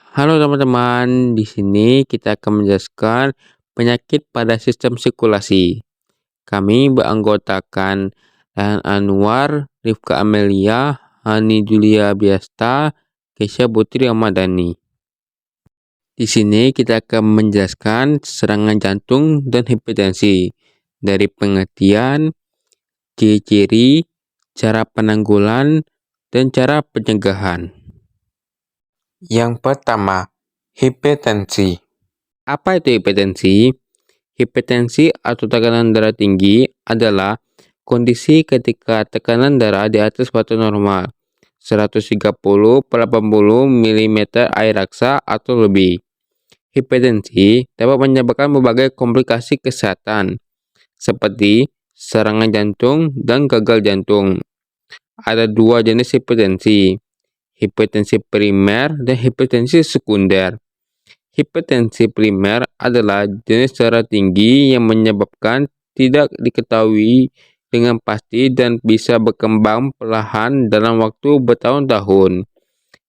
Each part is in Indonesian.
Halo teman-teman, di sini kita akan menjelaskan penyakit pada sistem sirkulasi. Kami beranggotakan Rehan Anwar, Rifka Amelia, Hani Julia Biasta, Kesha Putri Ahmadani. Di sini kita akan menjelaskan serangan jantung dan hipertensi dari pengertian, ciri-ciri, cara penanggulan, dan cara pencegahan. Yang pertama, hipertensi. Apa itu hipertensi? Hipertensi atau tekanan darah tinggi adalah kondisi ketika tekanan darah di atas batas normal, 130/80 mm air raksa atau lebih. Hipertensi dapat menyebabkan berbagai komplikasi kesehatan, seperti serangan jantung dan gagal jantung. Ada dua jenis hipertensi, hipertensi primer dan hipertensi sekunder. Hipertensi primer adalah jenis darah tinggi yang menyebabkan tidak diketahui dengan pasti dan bisa berkembang perlahan dalam waktu bertahun-tahun.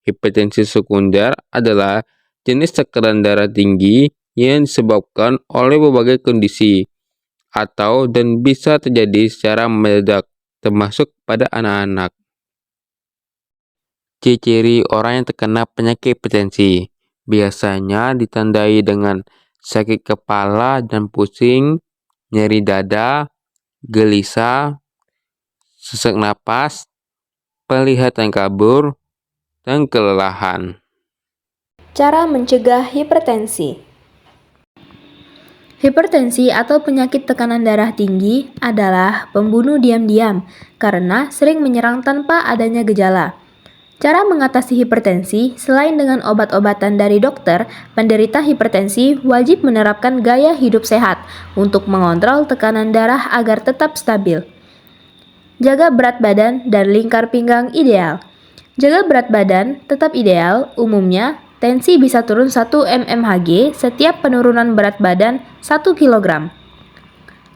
Hipertensi sekunder adalah jenis tekanan darah tinggi yang disebabkan oleh berbagai kondisi atau dan bisa terjadi secara mendadak, termasuk pada anak-anak. Ciri-ciri orang yang terkena penyakit hipertensi biasanya ditandai dengan sakit kepala dan pusing, nyeri dada, gelisah, sesak napas, penglihatan kabur, dan kelelahan. Cara mencegah hipertensi. Hipertensi atau penyakit tekanan darah tinggi adalah pembunuh diam-diam karena sering menyerang tanpa adanya gejala. Cara mengatasi hipertensi, selain dengan obat-obatan dari dokter, penderita hipertensi wajib menerapkan gaya hidup sehat untuk mengontrol tekanan darah agar tetap stabil. Jaga berat badan dan lingkar pinggang ideal. Jaga berat badan tetap ideal, umumnya tensi bisa turun 1 mmHg setiap penurunan berat badan 1 kg.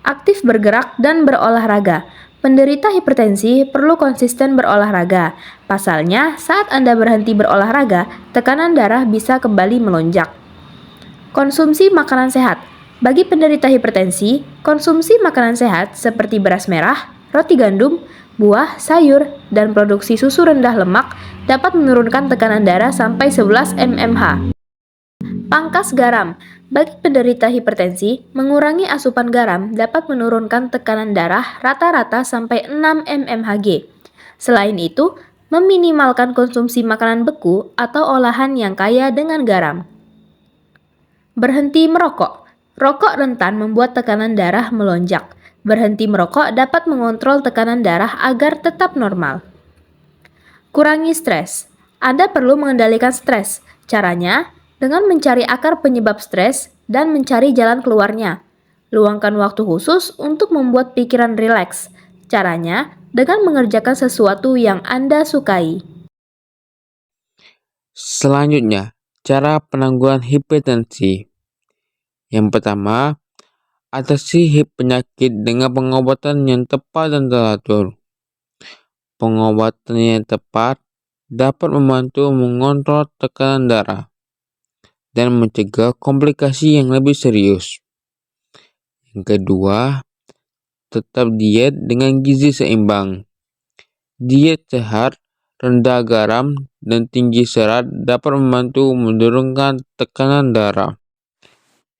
Aktif bergerak dan berolahraga. Penderita hipertensi perlu konsisten berolahraga. Pasalnya, saat Anda berhenti berolahraga, tekanan darah bisa kembali melonjak. Konsumsi makanan sehat. Bagi penderita hipertensi, konsumsi makanan sehat seperti beras merah, roti gandum, buah, sayur, dan produksi susu rendah lemak dapat menurunkan tekanan darah sampai 11 mmHg. Pangkas garam. Bagi penderita hipertensi, mengurangi asupan garam dapat menurunkan tekanan darah rata-rata sampai 6 mmHg. Selain itu, meminimalkan konsumsi makanan beku atau olahan yang kaya dengan garam. Berhenti merokok. Rokok rentan membuat tekanan darah melonjak. Berhenti merokok dapat mengontrol tekanan darah agar tetap normal. Kurangi stres. Anda perlu mengendalikan stres. Caranya, dengan mencari akar penyebab stres dan mencari jalan keluarnya. Luangkan waktu khusus untuk membuat pikiran rileks. Caranya, dengan mengerjakan sesuatu yang Anda sukai. Selanjutnya, cara penanggulangan hipertensi. Yang pertama, atasi penyakit dengan pengobatan yang tepat dan teratur. Pengobatan yang tepat dapat membantu mengontrol tekanan darah dan mencegah komplikasi yang lebih serius. Yang kedua, tetap diet dengan gizi seimbang. Diet sehat, rendah garam, dan tinggi serat dapat membantu menurunkan tekanan darah.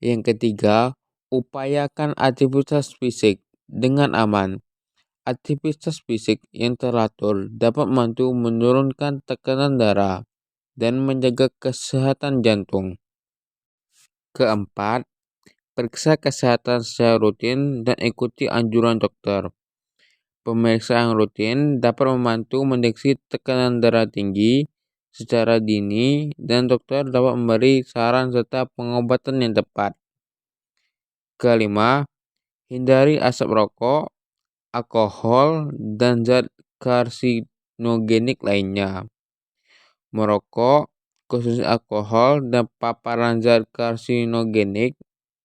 Yang ketiga, upayakan aktivitas fisik dengan aman. Aktivitas fisik yang teratur dapat membantu menurunkan tekanan darah dan menjaga kesehatan jantung. Keempat, periksa kesehatan secara rutin dan ikuti anjuran dokter. Pemeriksaan rutin dapat membantu mendeteksi tekanan darah tinggi secara dini dan dokter dapat memberi saran serta pengobatan yang tepat. Kelima, hindari asap rokok, alkohol, dan zat karsinogenik lainnya. Merokok, khususnya alkohol dan paparan zat karsinogenik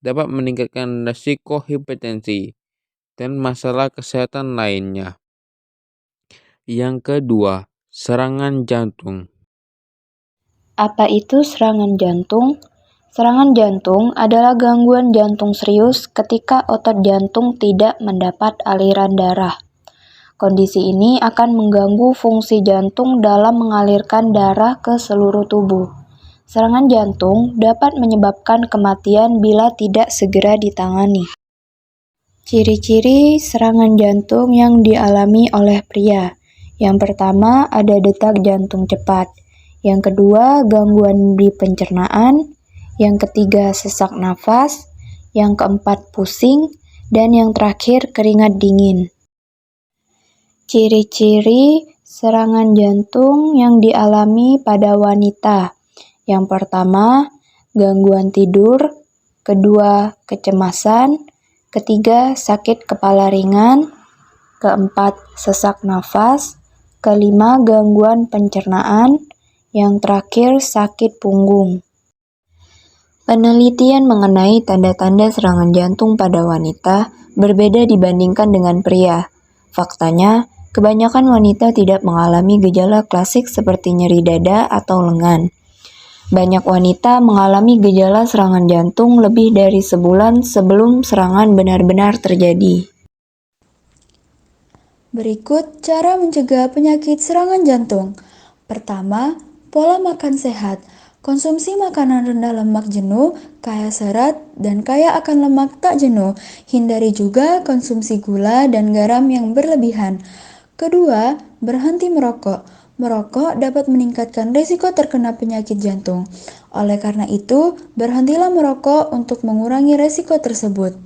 dapat meningkatkan risiko hipertensi dan masalah kesehatan lainnya. Yang kedua, serangan jantung. Apa itu serangan jantung? Serangan jantung adalah gangguan jantung serius ketika otot jantung tidak mendapat aliran darah. Kondisi ini akan mengganggu fungsi jantung dalam mengalirkan darah ke seluruh tubuh. Serangan jantung dapat menyebabkan kematian bila tidak segera ditangani. Ciri-ciri serangan jantung yang dialami oleh pria. Yang pertama ada detak jantung cepat. Yang kedua gangguan di pencernaan. Yang ketiga sesak nafas. Yang keempat pusing. Dan yang terakhir keringat dingin. Ciri-ciri serangan jantung yang dialami pada wanita. Yang pertama, gangguan tidur. Kedua, kecemasan. Ketiga, sakit kepala ringan. Keempat, sesak nafas. Kelima, gangguan pencernaan. Yang terakhir, sakit punggung. Penelitian mengenai tanda-tanda serangan jantung pada wanita berbeda dibandingkan dengan pria. Faktanya, kebanyakan wanita tidak mengalami gejala klasik seperti nyeri dada atau lengan. Banyak wanita mengalami gejala serangan jantung lebih dari sebulan sebelum serangan benar-benar terjadi. Berikut cara mencegah penyakit serangan jantung. Pertama, pola makan sehat. Konsumsi makanan rendah lemak jenuh, kaya serat, dan kaya akan lemak tak jenuh. Hindari juga konsumsi gula dan garam yang berlebihan. Kedua, berhenti merokok. Merokok dapat meningkatkan risiko terkena penyakit jantung. Oleh karena itu, berhentilah merokok untuk mengurangi risiko tersebut.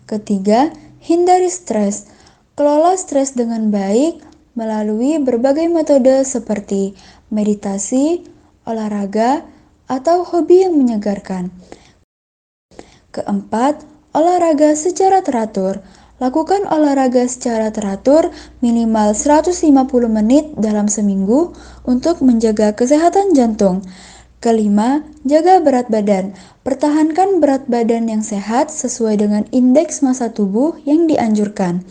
Ketiga, hindari stres. Kelola stres dengan baik melalui berbagai metode seperti meditasi, olahraga, atau hobi yang menyegarkan. Keempat, olahraga secara teratur. Lakukan olahraga secara teratur minimal 150 menit dalam seminggu untuk menjaga kesehatan jantung. Kelima, jaga berat badan. Pertahankan berat badan yang sehat sesuai dengan indeks massa tubuh yang dianjurkan.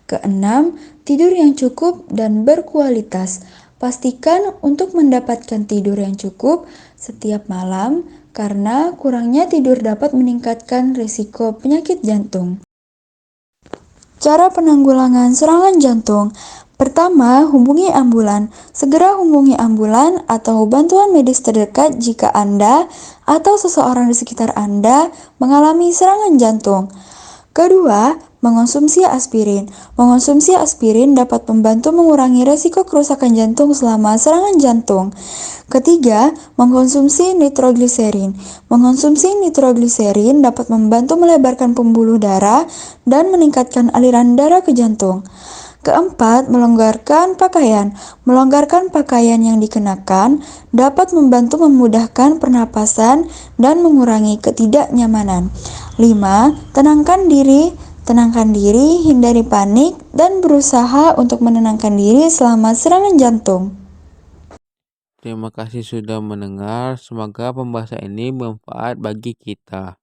Keenam, tidur yang cukup dan berkualitas. Pastikan untuk mendapatkan tidur yang cukup setiap malam karena kurangnya tidur dapat meningkatkan risiko penyakit jantung. Cara penanggulangan serangan jantung. Pertama, hubungi ambulan. Segera hubungi ambulan atau bantuan medis terdekat jika Anda atau seseorang di sekitar Anda mengalami serangan jantung. Kedua, mengonsumsi aspirin. Mengonsumsi aspirin dapat membantu mengurangi risiko kerusakan jantung selama serangan jantung. Ketiga, mengkonsumsi nitrogliserin. Mengonsumsi nitrogliserin dapat membantu melebarkan pembuluh darah dan meningkatkan aliran darah ke jantung. Keempat, melonggarkan pakaian. Melonggarkan pakaian yang dikenakan dapat membantu memudahkan pernapasan dan mengurangi ketidaknyamanan. 5. Tenangkan diri, hindari panik, dan berusaha untuk menenangkan diri selama serangan jantung. Terima kasih sudah mendengar. Semoga pembahasan ini bermanfaat bagi kita.